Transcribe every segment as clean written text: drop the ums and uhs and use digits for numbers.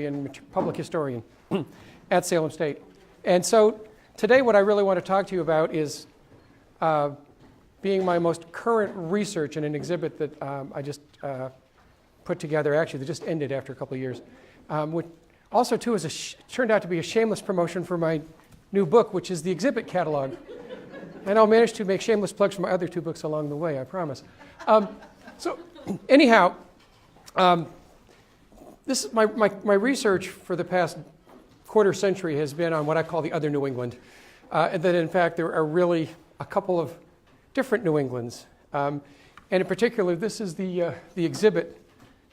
and public historian at Salem State. And so today what I really want to talk to you about is being my most current research in an exhibit that I just put together, actually, that just ended after a couple of years, which also, too, turned out to be a shameless promotion for my new book, which is the exhibit catalog. And I'll manage to make shameless plugs for my other two books along the way, I promise. So anyhow, this is my research for the past quarter century has been on what I call the other New England. And that, in fact, there are really a couple of different New Englands. And in particular, this is the exhibit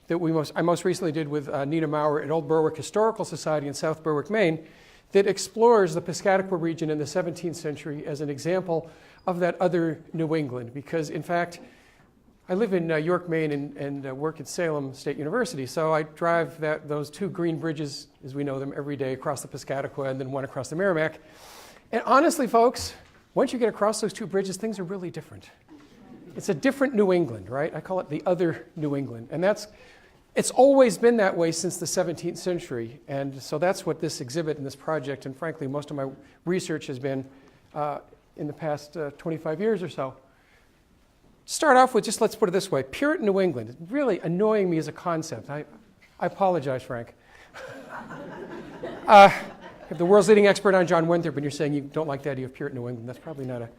that I most recently did with Nina Maurer at Old Berwick Historical Society in South Berwick, Maine, that explores the Piscataqua region in the 17th century as an example of that other New England. Because, in fact, I live in York, Maine, and work at Salem State University. So I drive those two green bridges, as we know them, every day across the Piscataqua and then one across the Merrimack. And honestly, folks, once you get across those two bridges, things are really different. It's a different New England, right? I call it the other New England. And it's always been that way since the 17th century. And so that's what this exhibit and this project, and frankly, most of my research has been in the past 25 years or so. Start off with let's put it this way, Puritan New England. It's really annoying me as a concept. I apologize, Frank. If the world's leading expert on John Winthrop and you're saying you don't like the idea of Puritan New England, that's probably not a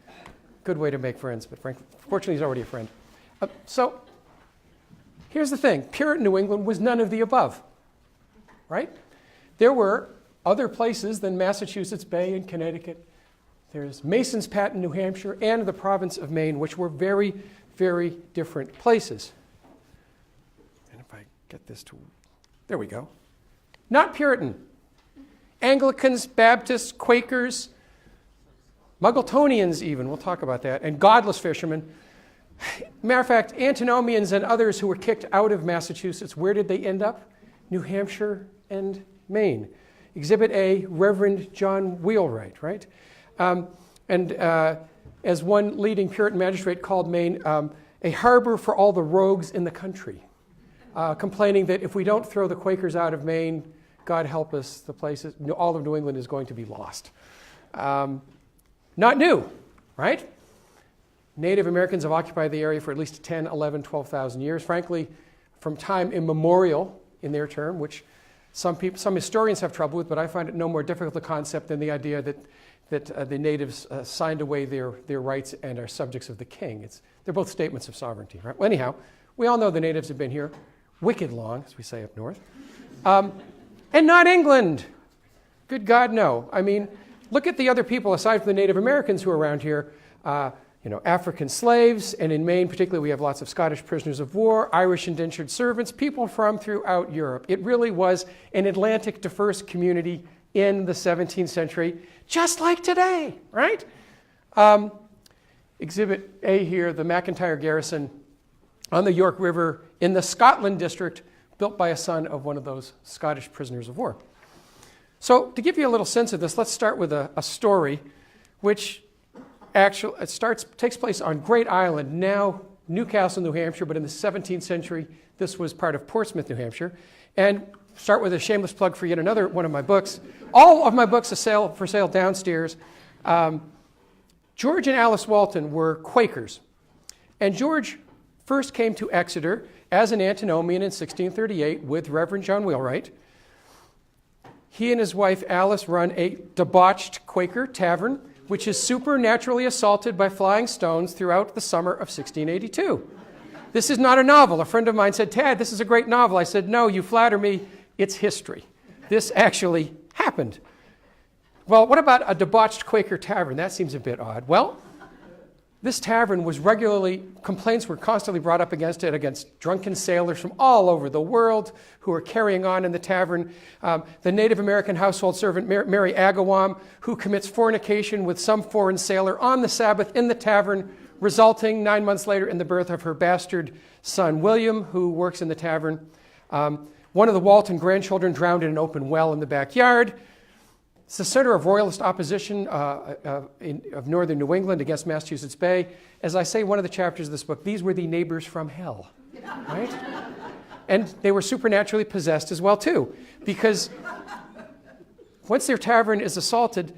good way to make friends, but fortunately he's already a friend. So here's the thing, Puritan New England was none of the above, right? There were other places than Massachusetts Bay in Connecticut. There's Mason's Patent, New Hampshire, and the province of Maine, which were very, very different places. And if I get this to, there we go. Not Puritan. Anglicans, Baptists, Quakers, Muggletonians even, we'll talk about that, and godless fishermen. Matter of fact, Antinomians and others who were kicked out of Massachusetts, where did they end up? New Hampshire and Maine. Exhibit A, Reverend John Wheelwright, right? As one leading Puritan magistrate called Maine, a harbor for all the rogues in the country, complaining that if we don't throw the Quakers out of Maine, God help us, all of New England is going to be lost. Not new, right? Native Americans have occupied the area for at least 10, 11, 12,000 years. Frankly, from time immemorial in their term, which some historians have trouble with, but I find it no more difficult a concept than the idea that the natives signed away their rights and are subjects of the king. They're both statements of sovereignty, right? Well, anyhow, we all know the natives have been here wicked long, as we say up north. And not England. Good God, no. I mean, look at the other people aside from the Native Americans who are around here. African slaves, and in Maine particularly we have lots of Scottish prisoners of war, Irish indentured servants, people from throughout Europe. It really was an Atlantic diverse community in the 17th century, just like today, right? Exhibit A here, the McIntyre Garrison on the York River in the Scotland district, built by a son of one of those Scottish prisoners of war. So to give you a little sense of this, let's start with a story which takes place on Great Island, now Newcastle, New Hampshire, but in the 17th century, this was part of Portsmouth, New Hampshire. And start with a shameless plug for yet another one of my books. All of my books are for sale downstairs. George and Alice Walton were Quakers. And George first came to Exeter as an Antinomian in 1638 with Reverend John Wheelwright. He and his wife Alice run a debauched Quaker tavern, which is supernaturally assaulted by flying stones throughout the summer of 1682. This is not a novel. A friend of mine said, "Tad, this is a great novel." I said, "No, you flatter me. It's history. This actually happened." Well, what about a debauched Quaker tavern? That seems a bit odd. Well, this tavern was complaints were constantly brought up against it, against drunken sailors from all over the world who were carrying on in the tavern. The Native American household servant, Mary Agawam, who commits fornication with some foreign sailor on the Sabbath in the tavern, resulting 9 months later in the birth of her bastard son, William, who works in the tavern. One of the Walton grandchildren drowned in an open well in the backyard. It's the center of Royalist opposition of northern New England against Massachusetts Bay. As I say in one of the chapters of this book, these were the neighbors from hell, right? And they were supernaturally possessed as well, too, because once their tavern is assaulted,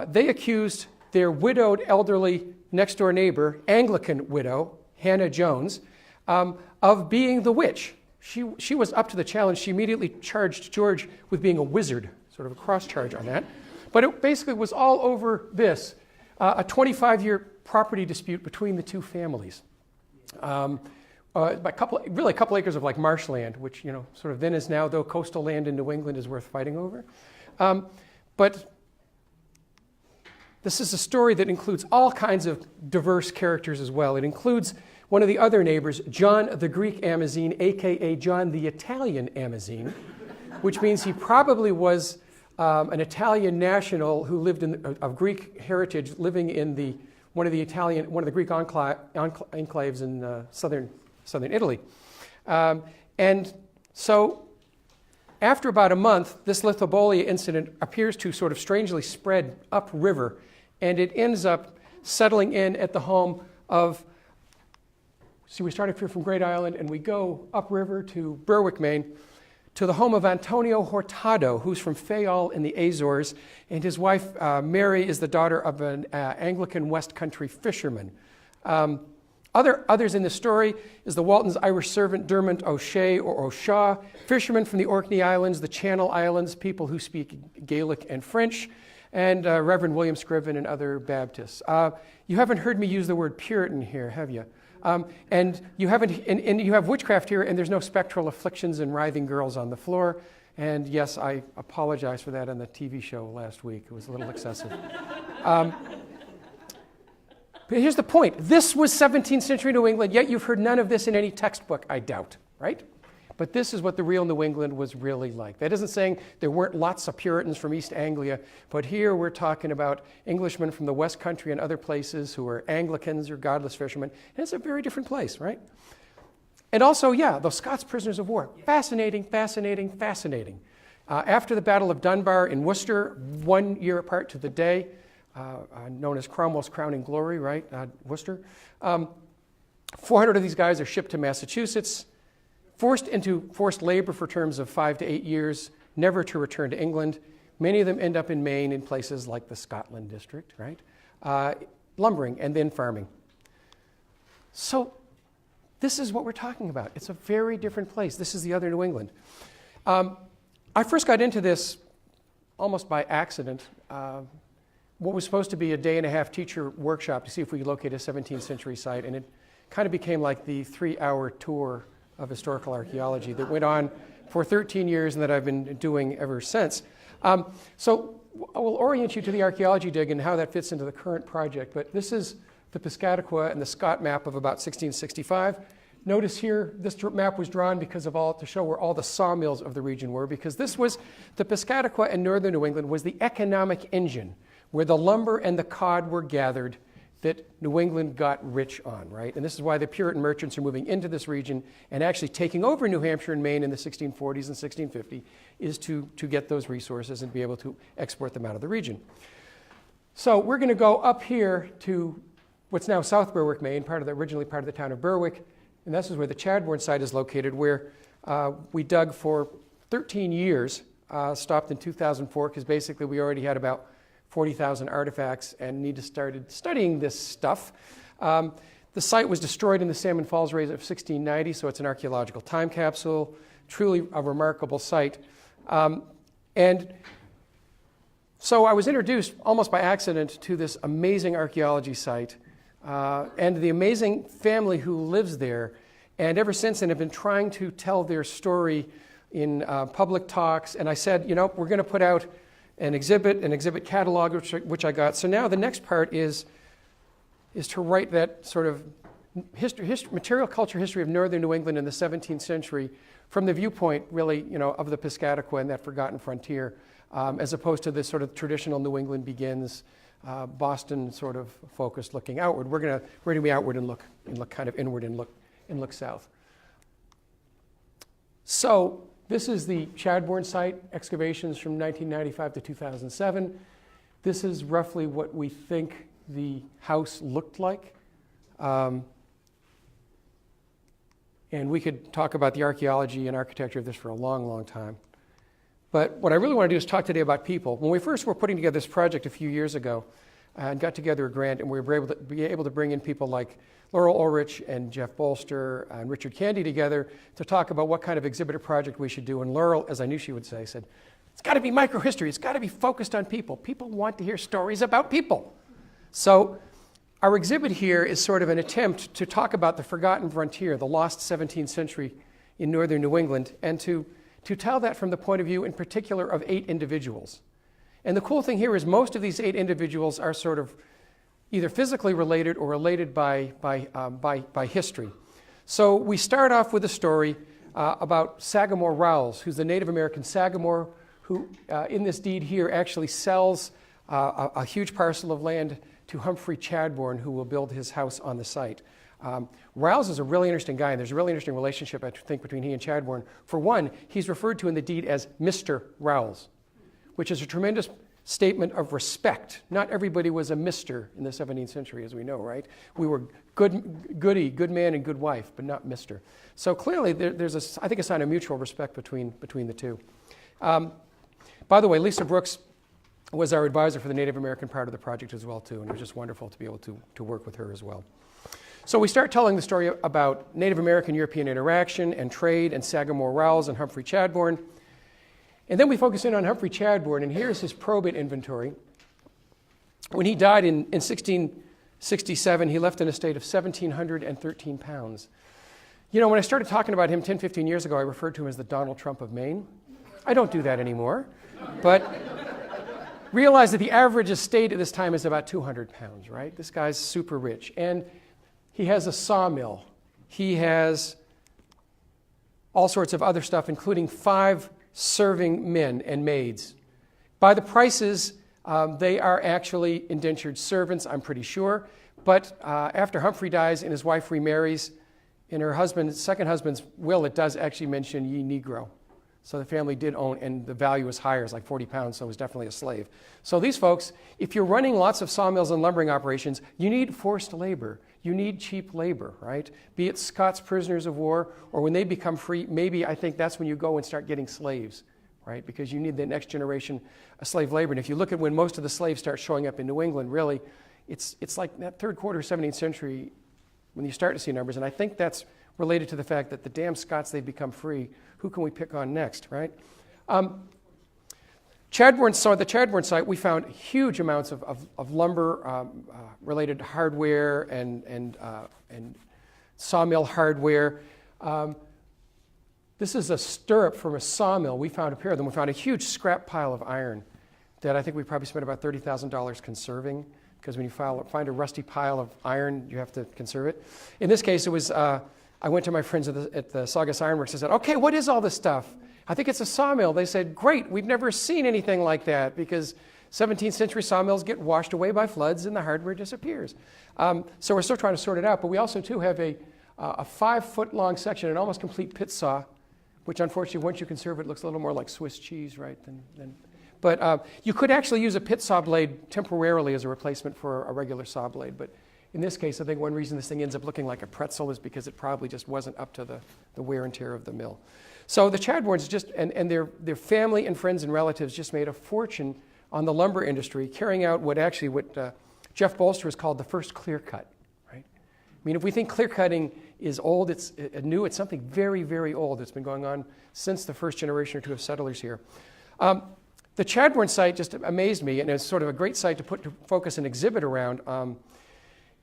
they accused their widowed elderly next-door neighbor, Anglican widow, Hannah Jones, of being the witch. She was up to the challenge. She immediately charged George with being a wizard, sort of a cross-charge on that. But it basically was all over this, a 25-year property dispute between the two families. A couple acres of like marshland, which sort of then is now, though coastal land in New England is worth fighting over. But this is a story that includes all kinds of diverse characters as well. It includes one of the other neighbors, John the Greek Amazine, a.k.a. John the Italian Amazine, which means he probably was an Italian national who lived of Greek heritage, living in one of the Greek enclaves in southern Italy. And so after about a month, this lithobolia incident appears to sort of strangely spread upriver, and it ends up settling in at the home of, see, we started here from Great Island, and we go upriver to Berwick, Maine, to the home of Antonio Hurtado, who's from Fayal in the Azores, and his wife, Mary, is the daughter of an Anglican West Country fisherman. Others in the story is the Walton's Irish servant Dermot O'Shea or O'Shaw, fishermen from the Orkney Islands, the Channel Islands, people who speak Gaelic and French, and Reverend William Scriven and other Baptists. You haven't heard me use the word Puritan here, have you? And you have witchcraft here, and there's no spectral afflictions and writhing girls on the floor. And yes, I apologize for that on the TV show last week. It was a little excessive. But here's the point. This was 17th century New England, yet you've heard none of this in any textbook, I doubt, right? But this is what the real New England was really like. That isn't saying there weren't lots of Puritans from East Anglia, but here we're talking about Englishmen from the West Country and other places who were Anglicans or godless fishermen. And it's a very different place, right? And also, yeah, those Scots prisoners of war. Fascinating, fascinating, fascinating. After the Battle of Dunbar in Worcester, 1 year apart to the day, known as Cromwell's crowning glory, right? Worcester. 400 of these guys are shipped to Massachusetts, forced into forced labor for terms of 5 to 8 years, never to return to England. Many of them end up in Maine in places like the Scotland district, right? Lumbering and then farming. So this is what we're talking about. It's a very different place. This is the other New England. I first got into this almost by accident. What was supposed to be a day-and-a-half teacher workshop to see if we could locate a 17th century site, and it kind of became like the 3-hour tour of historical archaeology that went on for 13 years and that I've been doing ever since. So I will orient you to the archaeology dig and how that fits into the current project, but this is the Piscataqua and the Scott map of about 1665. Notice here, this map was drawn to show where all the sawmills of the region were, because this was, the Piscataqua in northern New England was the economic engine where the lumber and the cod were gathered that New England got rich on, right? And this is why the Puritan merchants are moving into this region and actually taking over New Hampshire and Maine in the 1640s and 1650 is to get those resources and be able to export them out of the region. So we're going to go up here to what's now South Berwick, Maine, originally part of the town of Berwick, and this is where the Chadbourne site is located, where we dug for 13 years, stopped in 2004, because basically we already had about 40,000 artifacts and need to start studying this stuff. The site was destroyed in the Salmon Falls raise of 1690, so it's an archaeological time capsule, truly a remarkable site. And so I was introduced almost by accident to this amazing archaeology site and the amazing family who lives there. And ever since then, I've been trying to tell their story in public talks. And I said, we're going to put out an exhibit catalog, which I got. So now the next part is to write that sort of material culture history of northern New England in the 17th century from the viewpoint, really, of the Piscataqua and that forgotten frontier, as opposed to this sort of traditional New England begins, Boston sort of focused looking outward. We're gonna be outward and look kind of inward and look south. So this is the Chadbourne site, excavations from 1995 to 2007. This is roughly what we think the house looked like. And And we could talk about the archaeology and architecture of this for a long, long time. But what I really want to do is talk today about people. When we first were putting together this project a few years ago, and got together a grant, and we were able to bring in people like Laurel Ulrich and Jeff Bolster and Richard Candy together to talk about what kind of exhibitor project we should do. And Laurel, as I knew she would say, said, it's got to be microhistory. It's got to be focused on people. People want to hear stories about people. So our exhibit here is sort of an attempt to talk about the forgotten frontier, the lost 17th century in northern New England, and to tell that from the point of view in particular of 8 individuals. And the cool thing here is most of these 8 individuals are sort of either physically related or related by history. So we start off with a story about Sagamore Rowles, who's the Native American Sagamore, who in this deed here actually sells a huge parcel of land to Humphrey Chadbourne, who will build his house on the site. Rowles is a really interesting guy, and there's a really interesting relationship, I think, between he and Chadbourne. For one, he's referred to in the deed as Mr. Rowles, which is a tremendous statement of respect. Not everybody was a Mr. in the 17th century, as we know, right? We were good man and good wife, but not Mr. So clearly, there's I think a sign of mutual respect between the two. By the way, Lisa Brooks was our advisor for the Native American part of the project as well, too, and it was just wonderful to be able to work with her as well. So we start telling the story about Native American-European interaction and trade and Sagamore Rowles and Humphrey Chadbourne. And then we focus in on Humphrey Chadbourne, and here's his probate inventory. When he died in 1667, he left an estate of 1,713 pounds. You know, when I started talking about him 10, 15 years ago, I referred to him as the Donald Trump of Maine. I don't do that anymore, but realize that the average estate at this time is about 200 pounds, right? This guy's super rich. And he has a sawmill. He has all sorts of other stuff, including 5 serving men and maids. By the prices, they are actually indentured servants, I'm pretty sure. But after Humphrey dies and his wife remarries, in her second husband's will, it does actually mention ye negro. So the family did own, and the value was higher, it's like 40 pounds, so it was definitely a slave. So these folks, if you're running lots of sawmills and lumbering operations, you need forced labor. You need cheap labor, right? Be it Scots prisoners of war, or when they become free, maybe I think that's when you go and start getting slaves, right? Because you need the next generation of slave labor. And if you look at when most of the slaves start showing up in New England, really, it's like that third quarter 17th century when you start to see numbers. And I think that's related to the fact that the damn Scots, they've become free. Who can we pick on next, right? The Chadbourne site, we found huge amounts of lumber, related hardware and sawmill hardware. This is a stirrup from a sawmill. We found a pair of them. We found a huge scrap pile of iron that I think we probably spent about $30,000 conserving, because when you find a rusty pile of iron, you have to conserve it. In this case, it was, I went to my friends at the Saugus Ironworks and said, okay, what is all this stuff? I think it's a sawmill. They said, great, we've never seen anything like that, because 17th century sawmills get washed away by floods and the hardware disappears. So we're still trying to sort it out, but we also too have a 5-foot long section, an almost complete pit saw, which unfortunately once you conserve it looks a little more like Swiss cheese, right? But you could actually use a pit saw blade temporarily as a replacement for a regular saw blade, but in this case, I think one reason this thing ends up looking like a pretzel is because it probably just wasn't up to the wear and tear of the mill. So the Chadbournes and their family and friends and relatives just made a fortune on the lumber industry, carrying out what Jeff Bolster has called the first clear cut, right? I mean, if we think clear cutting is old, it's new, it's something very, very old. It's been going on since the first generation or two of settlers here. The Chadbourne site just amazed me, and it's sort of a great site to focus an exhibit around.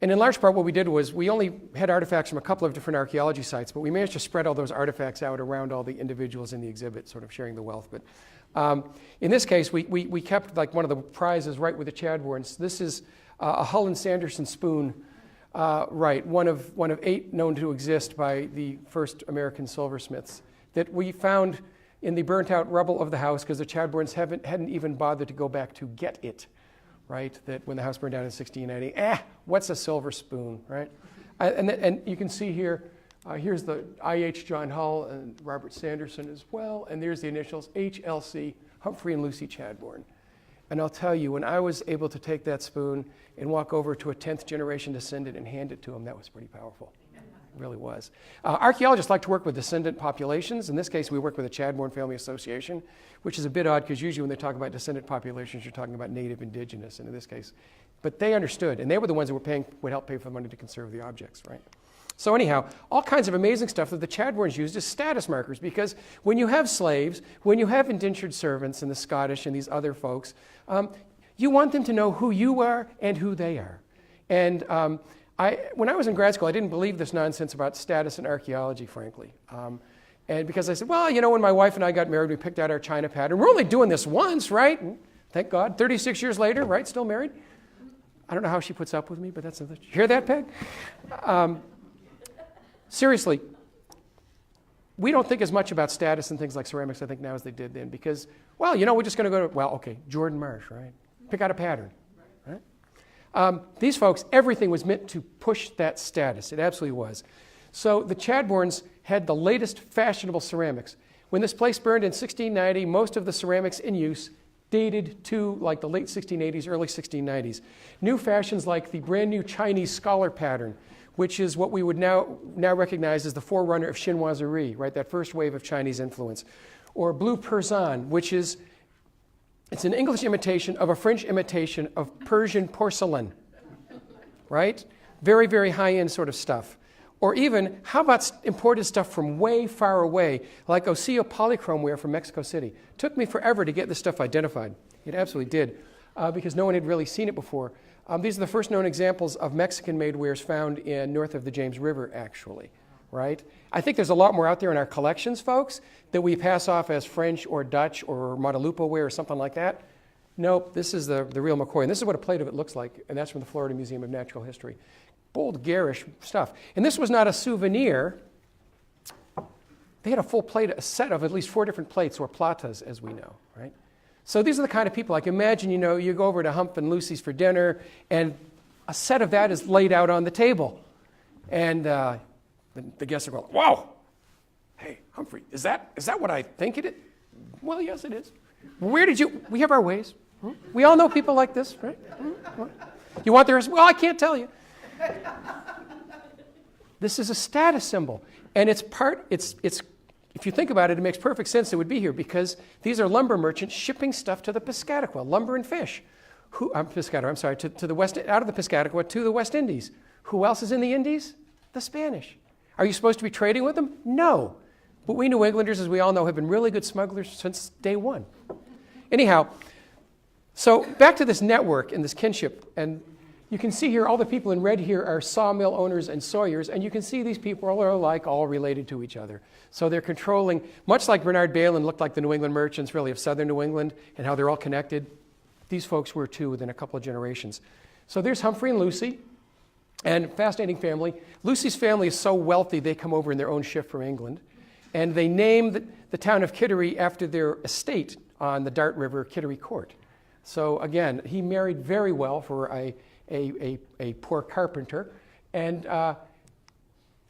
And in large part, what we did was we only had artifacts from a couple of different archaeology sites, but we managed to spread all those artifacts out around all the individuals in the exhibit, sort of sharing the wealth. But in this case, we kept like one of the prizes right with the Chadbournes. This is a Hull and Sanderson spoon, right, one of 8 known to exist by the first American silversmiths that we found in the burnt-out rubble of the house because the Chadbournes hadn't even bothered to go back to get it. Right, that when the house burned down in 1690, what's a silver spoon, right? And you can see here, here's the I.H. John Hull and Robert Sanderson as well, and there's the initials, HLC, Humphrey and Lucy Chadbourne. And I'll tell you, when I was able to take that spoon and walk over to a 10th generation descendant and hand it to him, that was pretty powerful. It really was. Archaeologists like to work with descendant populations. In this case, we work with the Chadbourne Family Association, which is a bit odd because usually when they talk about descendant populations, you're talking about native, indigenous, and in this case. But they understood, and they were the ones that would help pay for the money to conserve the objects, right? So anyhow, all kinds of amazing stuff that the Chadbournes used as status markers, because when you have slaves, when you have indentured servants and the Scottish and these other folks, you want them to know who you are and who they are. And when I was in grad school, I didn't believe this nonsense about status in archaeology, frankly. And because I said, well, you know, when my wife and I got married, we picked out our China pattern. We're only doing this once, right? And thank God, 36 years later, right, still married. I don't know how she puts up with me, but that's another. You hear that, Peg? Seriously, we don't think as much about status and things like ceramics, I think, now as they did then, because, well, you know, we're just going to go to, well, okay, Jordan Marsh, right? Pick out a pattern, right? These folks, everything was meant to push that status. It absolutely was. So the Chadbournes had the latest fashionable ceramics. When this place burned in 1690, most of the ceramics in use dated to like the late 1680s, early 1690s. New fashions like the brand new Chinese scholar pattern, which is what we would now recognize as the forerunner of chinoiserie, right? That first wave of Chinese influence. Or blue Persan, which is, it's an English imitation of a French imitation of Persian porcelain, right? Very, very high-end sort of stuff. Or even, how about imported stuff from way far away, like Oseo polychrome ware from Mexico City? Took me forever to get this stuff identified. It absolutely did, because no one had really seen it before. These are the first known examples of Mexican-made wares found north of the James River, actually, right? I think there's a lot more out there in our collections, folks, that we pass off as French or Dutch or Guadalupe ware or something like that. Nope, this is the real McCoy. And this is what a plate of it looks like, and that's from the Florida Museum of Natural History. Bold, garish stuff. And this was not a souvenir. They had a full plate, a set of at least 4 different plates, or platas, as we know, right? So these are the kind of people, like imagine, you know, you go over to Hump and Lucy's for dinner, and a set of that is laid out on the table. And the guests are going, wow, hey, Humphrey, is that what I think it is? Well, yes, it is. Where did you, we have our ways. We all know people like this, right? You want their, well, I can't tell you. This is a status symbol. And it's if you think about it, it makes perfect sense it would be here, because these are lumber merchants shipping stuff to the Piscataqua, lumber and fish. To the west, out of the Piscataqua to the West Indies. Who else is in the Indies? The Spanish. Are you supposed to be trading with them? No. But we New Englanders, as we all know, have been really good smugglers since day one. Anyhow, so back to this network and this kinship, and you can see here all the people in red here are sawmill owners and sawyers, and you can see these people are all related to each other. So they're controlling, much like Bernard Bailyn looked like the New England merchants really of southern New England and how they're all connected. These folks were too within a couple of generations. So there's Humphrey and Lucy, and fascinating family. Lucy's family is so wealthy they come over in their own ship from England, and they name the town of Kittery after their estate on the Dart River, Kittery Court. So again, he married very well for a poor carpenter. And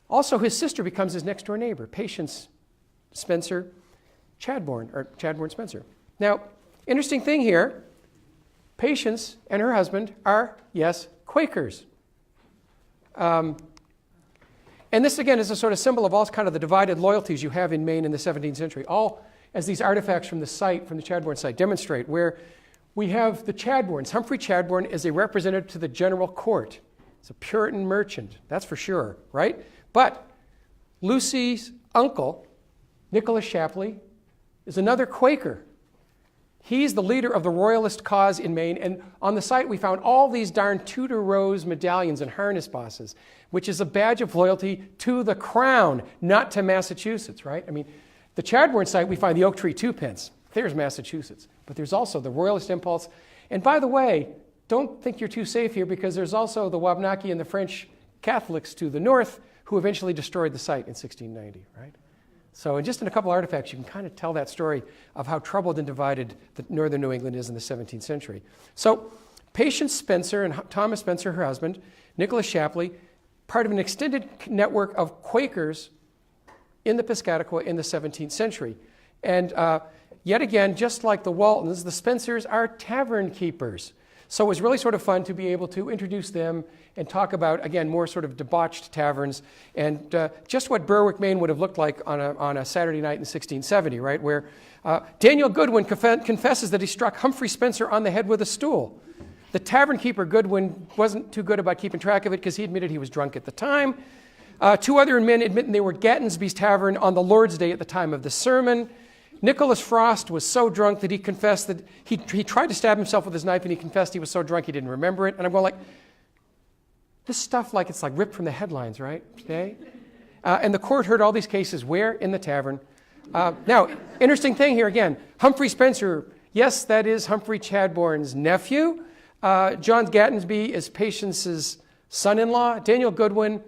also his sister becomes his next door neighbor, Patience Spencer Chadbourne, or Chadbourne Spencer. Now, interesting thing here, Patience and her husband are, yes, Quakers. And this, again, is a sort of symbol of all kind of the divided loyalties you have in Maine in the 17th century, all as these artifacts from the site, from the Chadbourne site, demonstrate, where we have the Chadbournes. Humphrey Chadbourne is a representative to the general court. It's a Puritan merchant, that's for sure, right? But Lucy's uncle, Nicholas Shapley, is another Quaker. He's the leader of the Royalist cause in Maine, and on the site we found all these darn Tudor rose medallions and harness bosses, which is a badge of loyalty to the crown, not to Massachusetts, right? I mean, the Chadbourne site we find the oak tree 2-pence. There's Massachusetts. But there's also the Royalist impulse. And by the way, don't think you're too safe here, because there's also the Wabanaki and the French Catholics to the north who eventually destroyed the site in 1690, right? So just in a couple artifacts, you can kind of tell that story of how troubled and divided the northern New England is in the 17th century. So Patience Spencer and Thomas Spencer, her husband, Nicholas Shapley, part of an extended network of Quakers in the Piscataqua in the 17th century. And yet again, just like the Waltons, the Spencers are tavern keepers. So it was really sort of fun to be able to introduce them and talk about, again, more sort of debauched taverns and just what Berwick, Maine would have looked like on a Saturday night in 1670, right, where Daniel Goodwin confesses that he struck Humphrey Spencer on the head with a stool. The tavern keeper, Goodwin, wasn't too good about keeping track of it because he admitted he was drunk at the time. Two other men admitting they were at Gattonsby's Tavern on the Lord's Day at the time of the sermon. Nicholas Frost was so drunk that he confessed that he tried to stab himself with his knife, and he confessed he was so drunk he didn't remember it. And I'm going like, this stuff it's like ripped from the headlines, right, today? And the court heard all these cases where? In the tavern. Now, interesting thing here again, Humphrey Spencer, yes, that is Humphrey Chadbourn's nephew. John Gattonsby is Patience's son-in-law. Daniel Goodwin,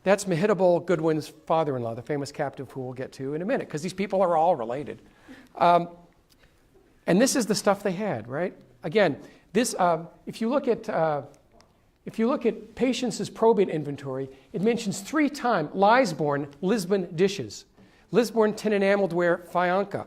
that's Mehitable Goodwin's father-in-law, the famous captive who we'll get to in a minute, because these people are all related. And this is the stuff they had, right? Again, this if you look at Patience's probate inventory, it mentions 3 times Lisborne, Lisbon dishes, Lisborne tin enameled ware, Fianca.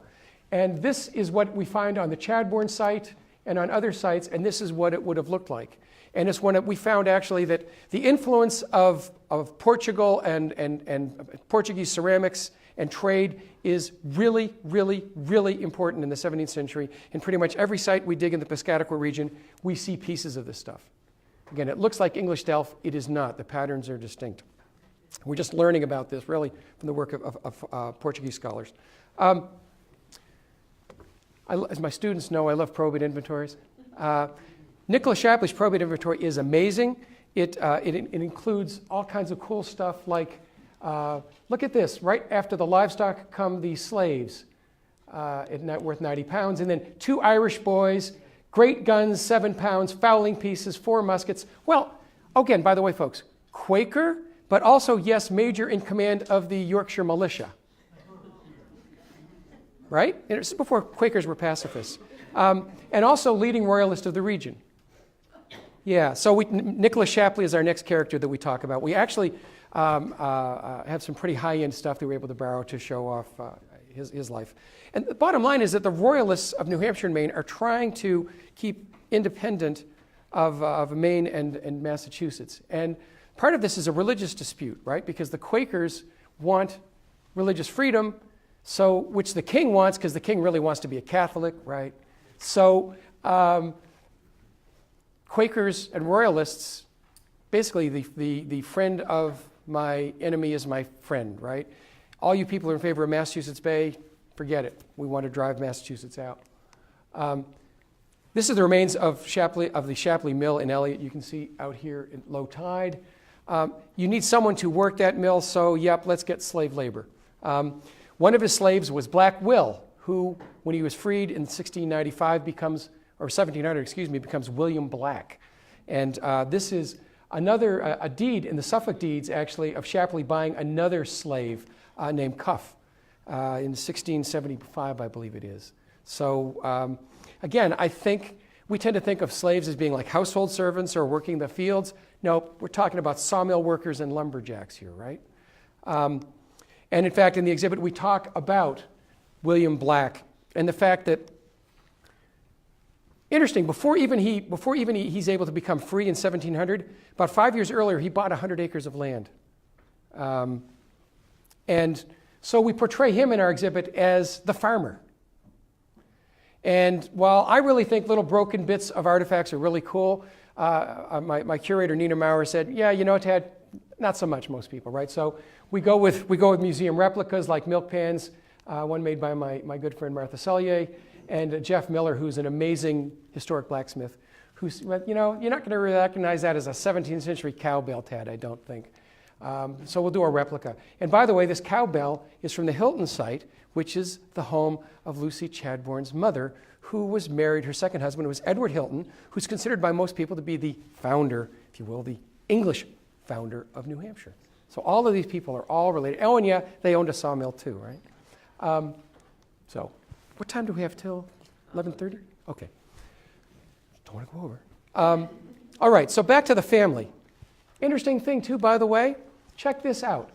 And this is what we find on the Chadbourne site and on other sites, and this is what it would have looked like. And it's when we found actually that the influence of Portugal and Portuguese ceramics and trade is really, really, really important in the 17th century. In pretty much every site we dig in the Piscataqua region, we see pieces of this stuff. Again, it looks like English delft. It is not. The patterns are distinct. We're just learning about this, really, from the work of Portuguese scholars. As my students know, I love probate inventories. Nicholas Shapley's probate inventory is amazing. It includes all kinds of cool stuff like, look at this, right after the livestock come the slaves, net worth 90 pounds, and then 2 Irish boys, great guns, 7 pounds, fowling pieces, 4 muskets. Well, again, by the way, folks, Quaker, but also, yes, major in command of the Yorkshire militia. Right? And this is before Quakers were pacifists. And also leading royalist of the region. Yeah, so Nicholas Shapley is our next character that we talk about. We actually have some pretty high-end stuff that we were able to borrow to show off his life. And the bottom line is that the Royalists of New Hampshire and Maine are trying to keep independent of Maine and Massachusetts. And part of this is a religious dispute, right? Because the Quakers want religious freedom, so which the king wants, because the king really wants to be a Catholic, right? So Quakers and Royalists, basically the friend of my enemy is my friend, right? All you people who are in favor of Massachusetts Bay, forget it. We want to drive Massachusetts out. This is the remains of the Shapley Mill in Elliott. You can see out here in low tide. You need someone to work that mill, so yep, let's get slave labor. One of his slaves was Black Will, who, when he was freed in 1700, becomes William Black. And this is a deed in the Suffolk deeds, actually, of Shapley buying another slave named Cuff in 1675, I believe it is. So, again, I think we tend to think of slaves as being like household servants or working the fields. No, we're talking about sawmill workers and lumberjacks here, right? And in fact, in the exhibit, we talk about William Black and the fact that, interesting, before even he's able to become free in 1700, about 5 years earlier, he bought 100 acres of land. And so we portray him in our exhibit as the farmer. And while I really think little broken bits of artifacts are really cool, my curator, Nina Maurer, said, yeah, you know, Tad, not so much, most people, right? So we go with museum replicas like milk pans, one made by my good friend Martha Sellier, and Jeff Miller, who's an amazing historic blacksmith, who's, you know, you're not going to recognize that as a 17th century cowbell, Tad, I don't think. So we'll do a replica. And by the way, this cowbell is from the Hilton site, which is the home of Lucy Chadbourne's mother, who was married, her second husband was Edward Hilton, who's considered by most people to be the founder, if you will, the English founder of New Hampshire. So all of these people are all related. Oh, and yeah, they owned a sawmill too, right? So what time do we have till 11:30? Okay. Don't want to go over. All right, so back to the family. Interesting thing too, by the way, check this out.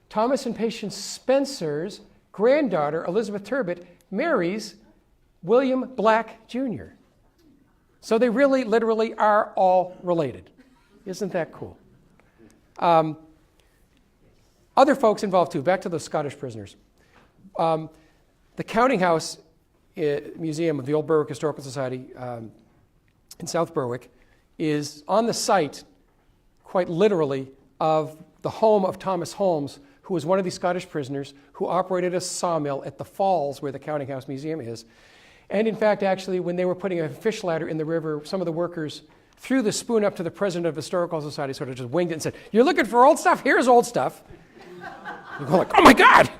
Thomas and Patience Spencer's granddaughter, Elizabeth Turbot, marries William Black Jr. So they really, literally are all related. Isn't that cool? Other folks involved too. Back to the Scottish prisoners. The Counting House Museum of the Old Berwick Historical Society in South Berwick is on the site, quite literally, of the home of Thomas Holmes, who was one of these Scottish prisoners who operated a sawmill at the falls where the Counting House Museum is. And in fact, actually, when they were putting a fish ladder in the river, some of the workers threw the spoon up to the president of the Historical Society, sort of just winged it and said, "You're looking for old stuff? Here's old stuff." You go like, "Oh my God!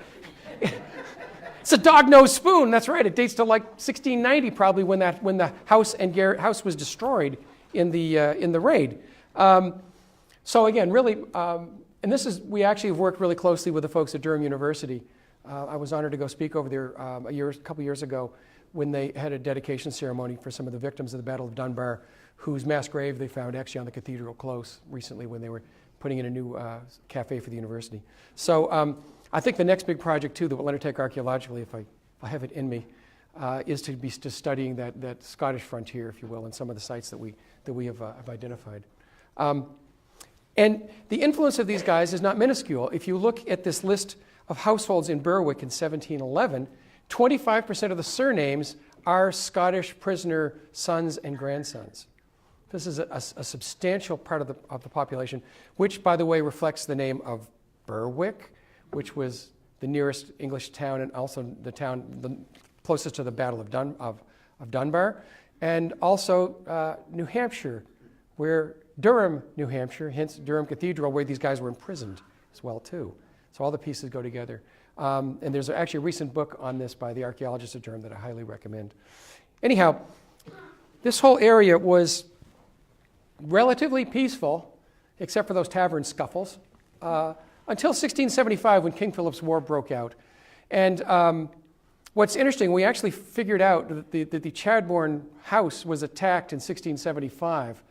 It's a dog-nosed spoon." That's right. It dates to like 1690, probably, when the house and Garrett house was destroyed in the raid. So again, really, and we actually have worked really closely with the folks at Durham University. I was honored to go speak over there a couple years ago when they had a dedication ceremony for some of the victims of the Battle of Dunbar, whose mass grave they found actually on the Cathedral Close recently when they were putting in a new cafe for the university. So I think the next big project, too, that we'll undertake archaeologically, if I have it in me, is to be studying that Scottish frontier, if you will, and some of the sites that we have identified. And the influence of these guys is not minuscule. If you look at this list of households in Berwick in 1711, 25% of the surnames are Scottish prisoner sons and grandsons. This is a substantial part of the population, which, by the way, reflects the name of Berwick, which was the nearest English town and also the town closest to the Battle of Dunbar, and also New Hampshire, where Durham, New Hampshire, hence Durham Cathedral, where these guys were imprisoned as well, too. So all the pieces go together. And there's actually a recent book on this by the archaeologists at Durham that I highly recommend. Anyhow, this whole area was relatively peaceful, except for those tavern scuffles, until 1675 when King Philip's War broke out. And what's interesting, we actually figured out that the Chadbourne house was attacked in 1675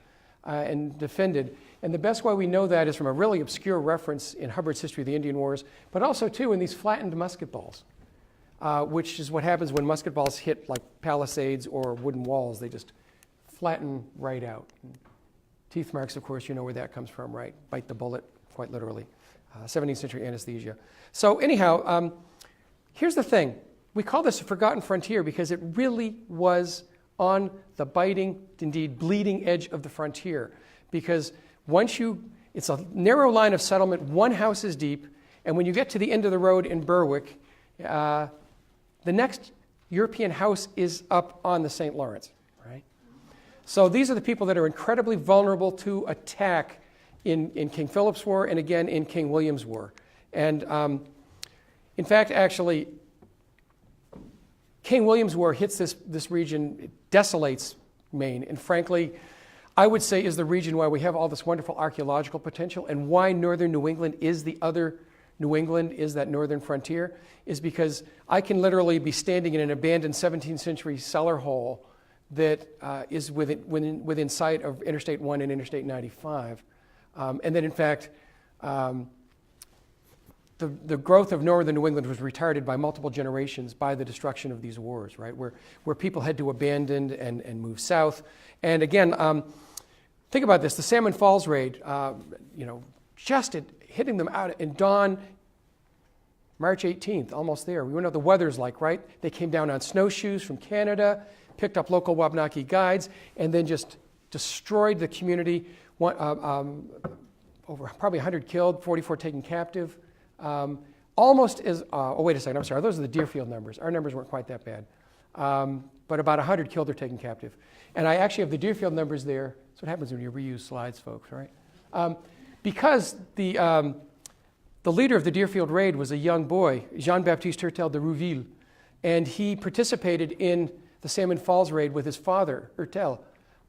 and defended. And the best way we know that is from a really obscure reference in Hubbard's History of the Indian Wars, but also, too, in these flattened musket balls, which is what happens when musket balls hit like palisades or wooden walls. They just flatten right out. Teeth marks, of course, you know where that comes from, right? Bite the bullet, quite literally. 17th century anesthesia. So anyhow, here's the thing. We call this a forgotten frontier because it really was on the biting, indeed bleeding edge of the frontier. Because it's a narrow line of settlement, one house is deep, and when you get to the end of the road in Berwick, the next European house is up on the St. Lawrence, right? So these are the people that are incredibly vulnerable to attack in King Philip's War and again in King William's War. And in fact, actually, King William's War hits this region, it desolates Maine, and frankly, I would say is the region why we have all this wonderful archaeological potential and why northern New England is the other New England, is that northern frontier, is because I can literally be standing in an abandoned 17th century cellar hole that is within sight of Interstate 1 and Interstate 95. And then, in fact, the growth of northern New England was retarded by multiple generations by the destruction of these wars, right? Where people had to abandon and move south. And again, think about this: the Salmon Falls raid, just hitting them out in dawn, March 18th, almost there. We know what the weather's like, right? They came down on snowshoes from Canada, picked up local Wabanaki guides, and then just destroyed the community. Over probably 100 killed, 44 taken captive. Almost as, wait a second, I'm sorry, those are the Deerfield numbers. Our numbers weren't quite that bad. But about 100 killed or taken captive. And I actually have the Deerfield numbers there. That's what happens when you reuse slides, folks, right? Because the leader of the Deerfield raid was a young boy, Jean-Baptiste Hertel de Rouville, and he participated in the Salmon Falls raid with his father, Hertel,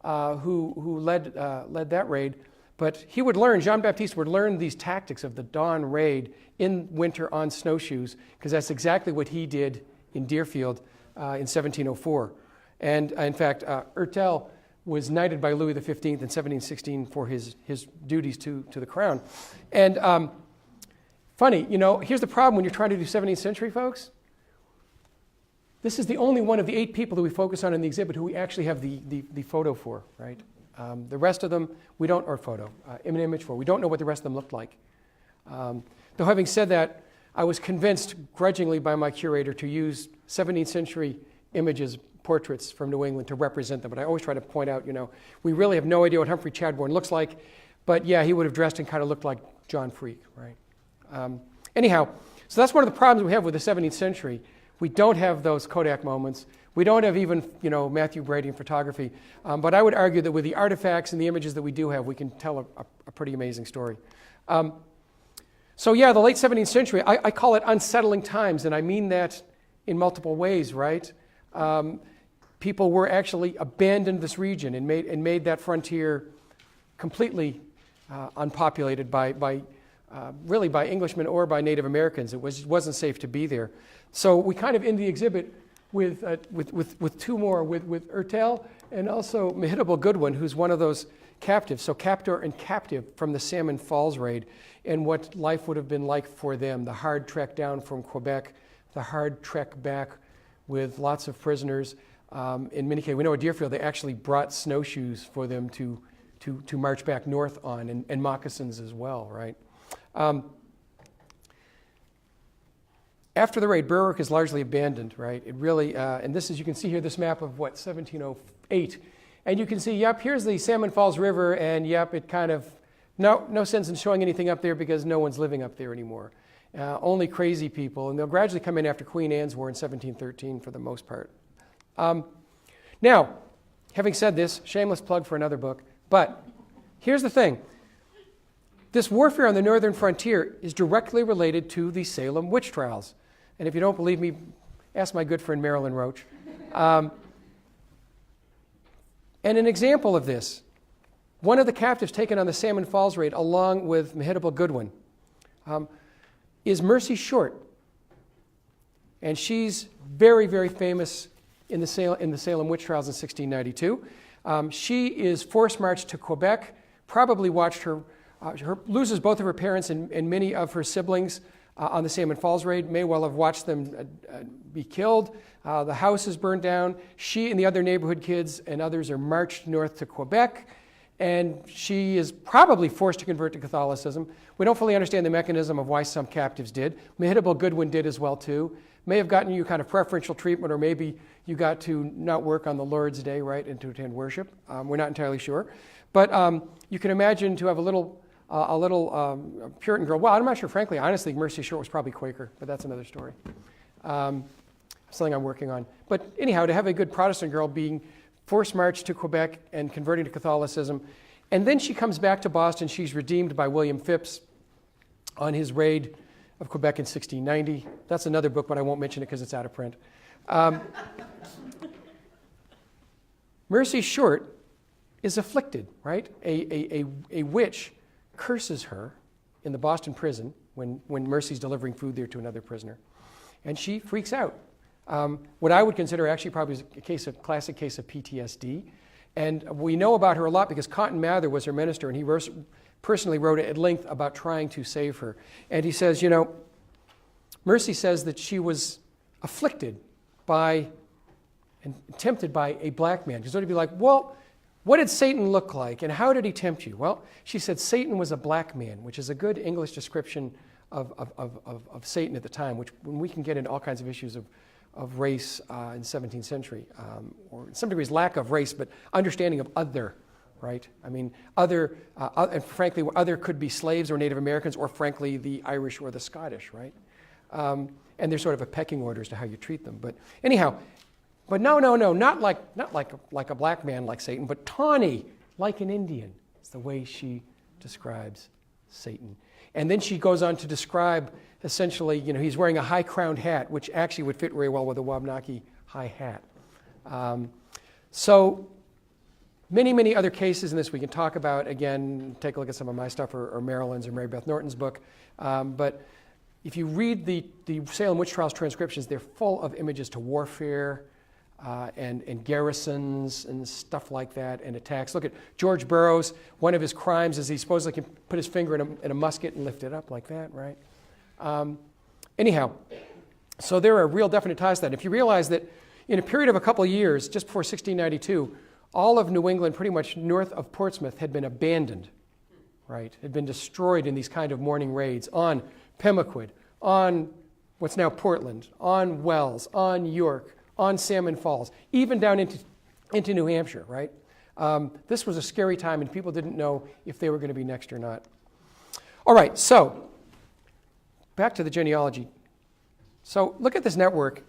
who led that raid. But Jean-Baptiste would learn these tactics of the dawn raid in winter on snowshoes, because that's exactly what he did in Deerfield in 1704. And in fact, Hertel was knighted by Louis XV in 1716 for his duties to the crown. And funny, here's the problem when you're trying to do 17th century, folks. This is the only one of the 8 people that we focus on in the exhibit who we actually have the photo for, right? The rest of them, we don't, or photo, image for. We don't know what the rest of them looked like. Though having said that, I was convinced grudgingly by my curator to use 17th century images, portraits from New England to represent them. But I always try to point out, we really have no idea what Humphrey Chadbourne looks like. But yeah, he would have dressed and kind of looked like John Freak, right? Anyhow, so that's one of the problems we have with the 17th century. We don't have those Kodak moments. We don't have even, Matthew Brady in photography. But I would argue that with the artifacts and the images that we do have, we can tell a pretty amazing story. So yeah, the late 17th century, I call it unsettling times, and I mean that in multiple ways, right? People were actually abandoned this region and made that frontier completely unpopulated really by Englishmen or by Native Americans. It wasn't safe to be there. So we kind of end the exhibit with 2 more, with Ertel and also Mehitable Goodwin, who's one of those captives. So captor and captive from the Salmon Falls raid, and what life would have been like for them. The hard trek down from Quebec, the hard trek back with lots of prisoners. In many cases, we know at Deerfield, they actually brought snowshoes for them to march back north on, and moccasins as well, right? After the raid, Berwick is largely abandoned, right? It really, and this is, you can see here this map of 1708. And you can see, yep, here's the Salmon Falls River, and yep, it kind of, no sense in showing anything up there because no one's living up there anymore. Only crazy people, and they'll gradually come in after Queen Anne's War in 1713 for the most part. Now, having said this, shameless plug for another book, but here's the thing. This warfare on the northern frontier is directly related to the Salem Witch Trials. And if you don't believe me, ask my good friend Marilyn Roach. And an example of this, one of the captives taken on the Salmon Falls raid, along with Mehitable Goodwin, is Mercy Short. And she's very, very famous in the Salem Witch Trials in 1692. She is forced marched to Quebec, probably watched loses both of her parents and many of her siblings on the Salmon Falls raid, may well have watched them be killed. The house is burned down. She and the other neighborhood kids and others are marched north to Quebec, and she is probably forced to convert to Catholicism. We don't fully understand the mechanism of why some captives did. Mehitable Goodwin did as well too. May have gotten you kind of preferential treatment, or maybe you got to not work on the Lord's Day, right, and to attend worship. We're not entirely sure. But you can imagine to have a little Puritan girl. Well, I'm not sure, frankly. Honestly, Mercy Short was probably Quaker, but that's another story. Something I'm working on. But anyhow, to have a good Protestant girl being forced marched to Quebec and converting to Catholicism, and then she comes back to Boston. She's redeemed by William Phipps on his raid of Quebec in 1690. That's another book, but I won't mention it because it's out of print. Mercy Short is afflicted, right? A witch curses her in the Boston prison when Mercy's delivering food there to another prisoner. And she freaks out. What I would consider actually probably a classic case of PTSD. And we know about her a lot because Cotton Mather was her minister, and he personally wrote at length about trying to save her. And he says, Mercy says that she was afflicted by and tempted by a black man. Because it would be like, well, what did Satan look like, and how did he tempt you? Well, she said Satan was a black man, which is a good English description of Satan at the time, which when we can get into all kinds of issues of race in 17th century, or in some degrees lack of race, but understanding of other, right? I mean, other, and frankly, other could be slaves or Native Americans, or frankly, the Irish or the Scottish, right? And there's sort of a pecking order as to how you treat them. But anyhow, but no, not like a black man like Satan, but tawny like an Indian. It's the way she describes Satan. And then she goes on to describe essentially, he's wearing a high-crowned hat, which actually would fit very well with a Wabanaki high hat. So many other cases in this we can talk about. Again, take a look at some of my stuff or Marilyn's or Mary Beth Norton's book. But if you read the Salem Witch Trials transcriptions, they're full of images to warfare, and garrisons and stuff like that, and attacks. Look at George Burroughs. One of his crimes is he supposedly can put his finger in a musket and lift it up like that, right? Anyhow, So there are real definite ties to that. If you realize that in a period of a couple of years, just before 1692, all of New England, pretty much north of Portsmouth, had been abandoned, right? Had been destroyed in these kind of morning raids on Pemaquid, on what's now Portland, on Wells, on York, on Salmon Falls, even down into New Hampshire, right? This was a scary time, and people didn't know if they were going to be next or not. All right, so back to the genealogy. So look at this network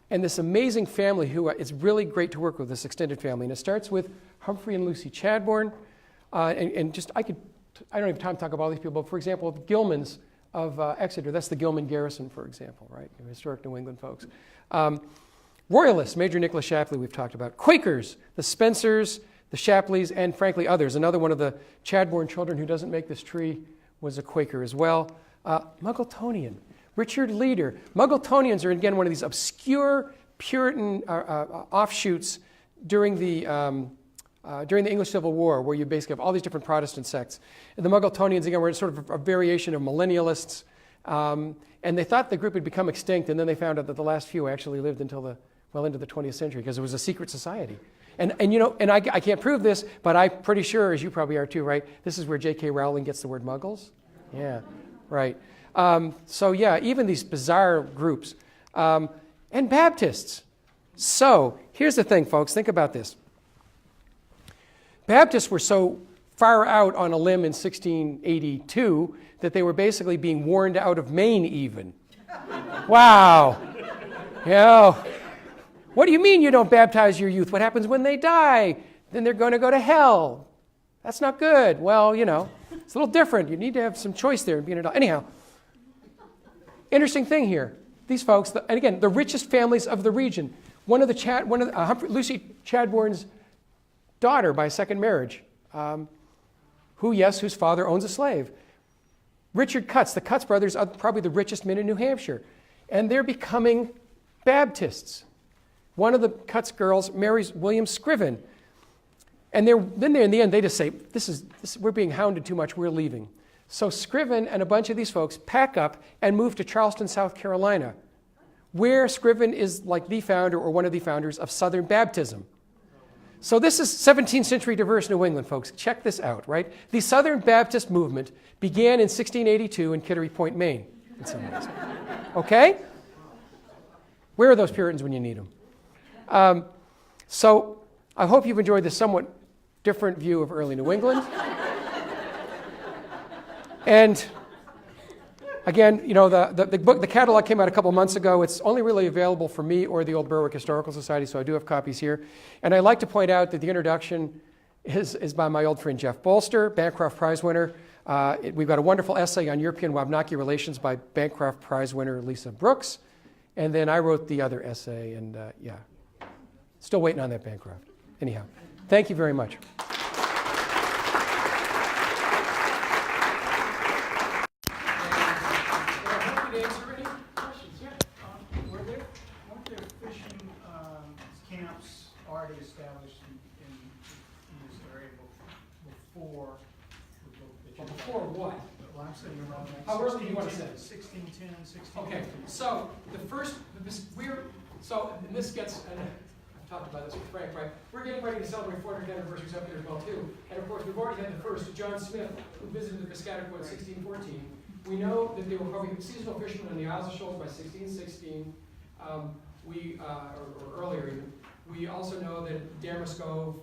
and this amazing family who it's really great to work with, this extended family. And it starts with Humphrey and Lucy Chadbourne. I don't have time to talk about all these people, but for example, the Gilmans of Exeter, that's the Gilman Garrison, for example, right? Historic New England folks. Royalists, Major Nicholas Shapley, we've talked about. Quakers, the Spencers, the Shapleys, and frankly others. Another one of the Chadbourne children who doesn't make this tree was a Quaker as well. Muggletonian, Richard Leader. Muggletonians are, again, one of these obscure Puritan offshoots during the English Civil War, where you basically have all these different Protestant sects. And the Muggletonians, again, were sort of a variation of millennialists. And they thought the group had become extinct, and then they found out that the last few actually lived until into the 20th century, because it was a secret society. And I can't prove this, but I'm pretty sure, as you probably are too, right? This is where J.K. Rowling gets the word muggles. Yeah, right. So yeah, even these bizarre groups. And Baptists. So here's the thing, folks. Think about this. Baptists were so far out on a limb in 1682 that they were basically being warned out of Maine even. Wow. Yeah. What do you mean you don't baptize your youth? What happens when they die? Then they're going to go to hell. That's not good. Well, it's a little different. You need to have some choice there and be an adult. Anyhow, interesting thing here. These folks, and again, the richest families of the region. Lucy Chadbourne's daughter by second marriage, whose father owns a slave. Richard Cutts, the Cutts brothers are probably the richest men in New Hampshire. And they're becoming Baptists. One of the Cutts girls marries William Scriven. And then in the end, they just say, we're being hounded too much, we're leaving. So Scriven and a bunch of these folks pack up and move to Charleston, South Carolina, where Scriven is like the founder or one of the founders of Southern Baptism. So this is 17th century diverse New England, folks. Check this out, right? The Southern Baptist movement began in 1682 in Kittery Point, Maine, in some ways. Okay? Where are those Puritans when you need them? So I hope you've enjoyed this somewhat different view of early New England. And again, the book, the catalog came out a couple months ago. It's only really available for me or the Old Berwick Historical Society, so I do have copies here. And I'd like to point out that the introduction is by my old friend Jeff Bolster, Bancroft Prize winner. We've got a wonderful essay on European Wabanaki relations by Bancroft Prize winner Lisa Brooks. And then I wrote the other essay, and still waiting on that Bancroft. Anyhow, thank you very much. Before what? Well, I'm saying around how early do you want to say? 1610, 1615. Okay, so and this gets, and I've talked about this with Frank, right? We're getting ready to celebrate 400th anniversary up here as well, too. And of course, we've already had the first, John Smith, who visited the Piscataqua in 1614. We know that they were probably seasonal fishermen on the Isles of Shoals by 1616, or earlier even. We also know that Damascove,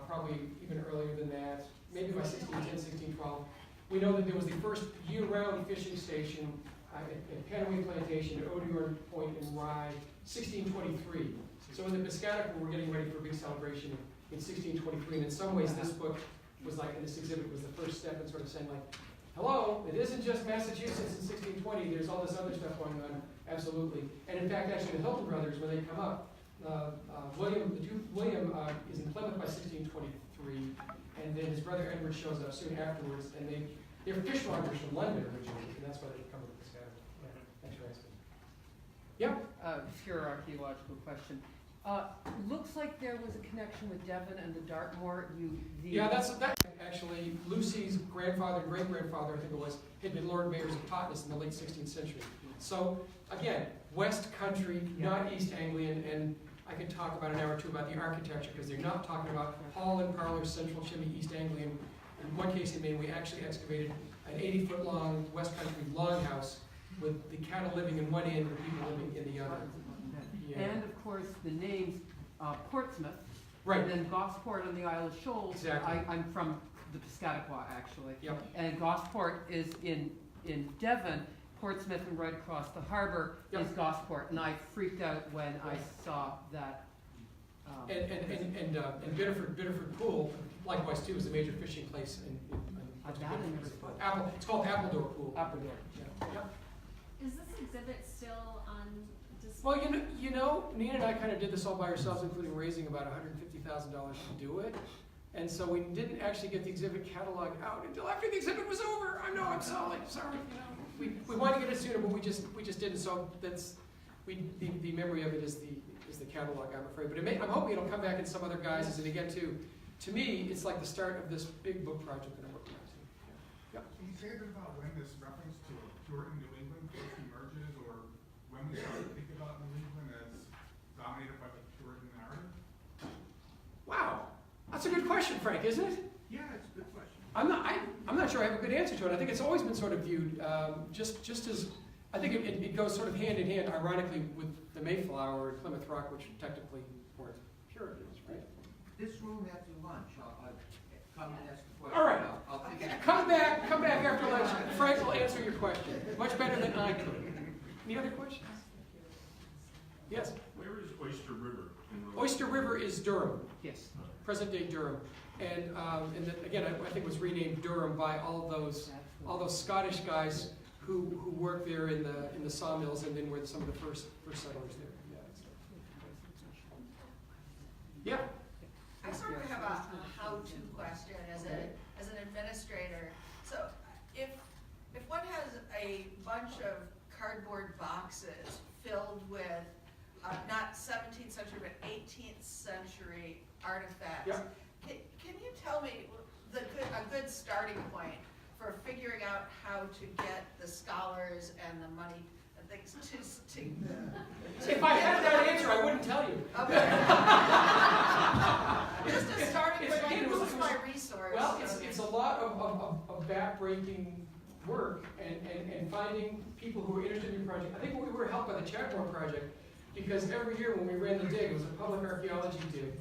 probably even earlier than that, maybe by 1610, 1612. We know that there was the first year-round fishing station at Panaway Plantation at Odiorn Point in Rye, 1623. So in the Piscataqua, we're getting ready for a big celebration in 1623. And in some ways, this book was like, and this exhibit was the first step in sort of saying like, hello, it isn't just Massachusetts in 1620. There's all this other stuff going on. Absolutely. And in fact, actually, the Hilton brothers, when they come up, William is in Plymouth by 1623. And then his brother Edward shows up soon afterwards, and they're fishmongers from London originally, and that's why they come with this guy. Yeah. Thanks for asking. Yep. Pure archaeological question. Looks like there was a connection with Devon and the Dartmoor. Yeah, that's actually Lucy's grandfather and great-grandfather, I think it was, had been Lord Mayors of Totnes in the late 16th century. So again, West Country, Yeah. not East Anglian, and I can talk about an hour or two about the architecture, because they're not talking about hall and parlor, central chimney, East Anglian. In one case in Maine, we actually excavated an 80-foot-long West Country longhouse with the cattle living in one end and people living in the other. Yeah. And of course, the names, Portsmouth. Right. And then Gosport on the Isle of Shoals. Exactly. I'm from the Piscataqua, actually. Yep. And Gosport is in Devon. Portsmouth and right across the harbor Yep. is Gosport. And I freaked out when I saw that. And Biddeford Pool, likewise too, is a major fishing place in That I never saw. Apple. It's called Appledore Pool. Appledore. Is this exhibit still on display? Well, you know, Nina and I kind of did this all by ourselves, including raising about $150,000 to do it. And so we didn't actually get the exhibit catalog out until after the exhibit was over. I know, I'm sorry. We wanted to get it sooner, but we just didn't. So the memory of it is the catalog, I'm afraid. But I'm hoping it'll come back in some other guises. And again, to me, it's like the start of this big book project that I'm working on. Yeah. Can you say a bit about when this reference to Puritan New England first emerges, or when we start to think about New England as dominated by the Puritan narrative? Wow, that's a good question, Frank, isn't it? Yeah, it's a good question. I'm not sure I have a good answer to it. I think it's always been sort of viewed just as, I think it goes sort of hand in hand, ironically, with the Mayflower and Plymouth Rock, which technically weren't Puritans, right? This room after lunch, I'll come and ask a question. All right. I'll take it. Come back after lunch. Frank will answer your question much better than I could. Any other questions? Yes. Where is Oyster River? Oyster River is Durham, Yes. present-day Durham, and again, I think it was renamed Durham by all those Scottish guys who worked there in the sawmills and then were some of the first settlers there. Yeah. I sort of have a how-to question as an administrator. So if one has a bunch of cardboard boxes filled with not 17th century but 18th century artifacts, Yeah. can you tell me a good starting point for figuring out how to get the scholars and the money and things to If I had that answer, I wouldn't tell you. Okay. Just a starting It's- point. it was- Who's my resource? Well, it's a lot of back-breaking work and finding people who are interested in your project. I think we were helped by the Chatmore Project because every year when we ran the dig, it was a public archaeology dig,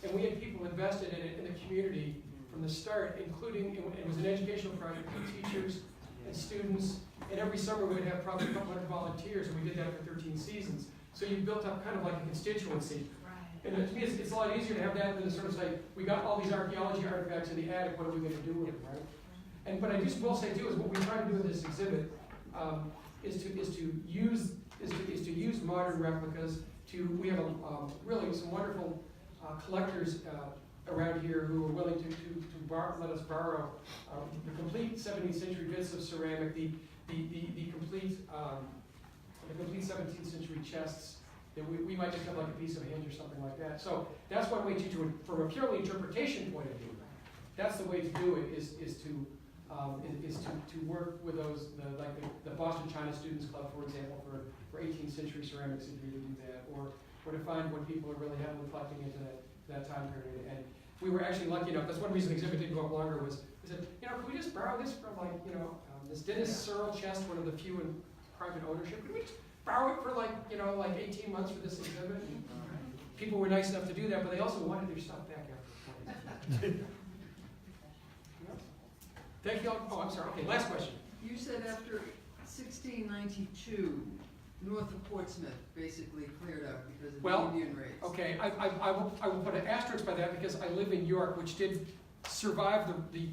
and we had people invested in it in the community from the start, including, it was an educational project for teachers and students, and every summer we would have probably a couple hundred volunteers, and we did that for 13 seasons. So you built up kind of like a constituency. Right. And to me, it's a lot easier to have that than to sort of say, we got all these archaeology artifacts in the attic, what are we going to do with them, right? But I just will say too, is what we try to do with this exhibit is to use modern replicas. We have really some wonderful collectors around here who are willing to let us borrow the complete 17th century bits of ceramic, the complete 17th century chests. That we might just have like a piece of hinge or something like that. So that's one way from a purely interpretation point of view, that's the way to do it, is to work with those, the Boston China Students Club, for example, for 18th century ceramics, if you to do that, or to find when people are really heavily collecting into that time period. And we were actually lucky enough, that's one reason the exhibit didn't go up longer, was we said, can we just borrow this from this Dennis Searle chest, one of the few in private ownership? Could we just borrow it for 18 months for this exhibit? And people were nice enough to do that, but they also wanted their stuff back after 20 years. Thank you all. Oh, I'm sorry. Okay, last question. You said after 1692, north of Portsmouth basically cleared up because of the Indian raids. Okay, I will put an asterisk by that because I live in York, which did survive the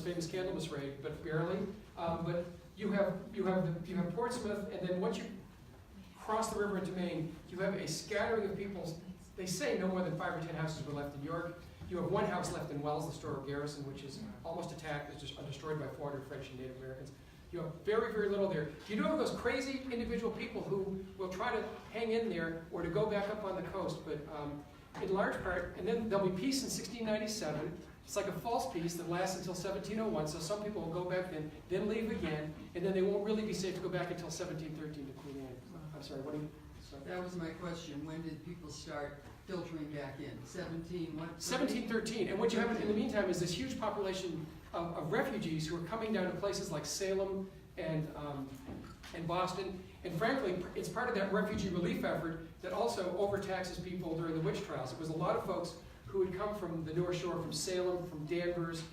famous Candlemas raid, but barely. But you have Portsmouth, and then once you cross the river into Maine, you have a scattering of people. They say no more than 5 or 10 houses were left in York. You have one house left in Wells, the Store Garrison, which is almost attacked. It's just destroyed by 400 French and Native Americans. You have very, very little there. Do you know those crazy individual people who will try to hang in there or to go back up on the coast? But in large part, and then there'll be peace in 1697. It's like a false peace that lasts until 1701. So some people will go back then leave again, and then they won't really be safe to go back until 1713 to Queen Anne. I'm sorry, what do you, sorry? That was my question. When did people start filtering back in? 17, what? 1713, and what you have in the meantime is this huge population of refugees who are coming down to places like Salem and Boston, and frankly, it's part of that refugee relief effort that also overtaxes people during the witch trials. It was a lot of folks who had come from the North Shore, from Salem, from Danvers,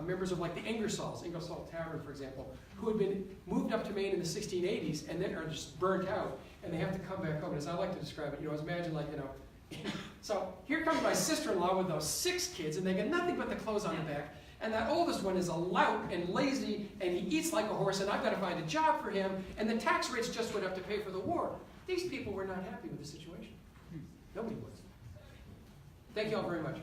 members of like the Ingersolls, Tavern, for example, who had been moved up to Maine in the 1680s and then are just burnt out, and they have to come back home. And as I like to describe it, as imagine like, so here comes my sister-in-law with those 6 kids, and they get nothing but the clothes on the back. And that oldest one is a lout and lazy, and he eats like a horse, and I've got to find a job for him, and the tax rates just went up to pay for the war. These people were not happy with the situation. Nobody was. Thank you all very much.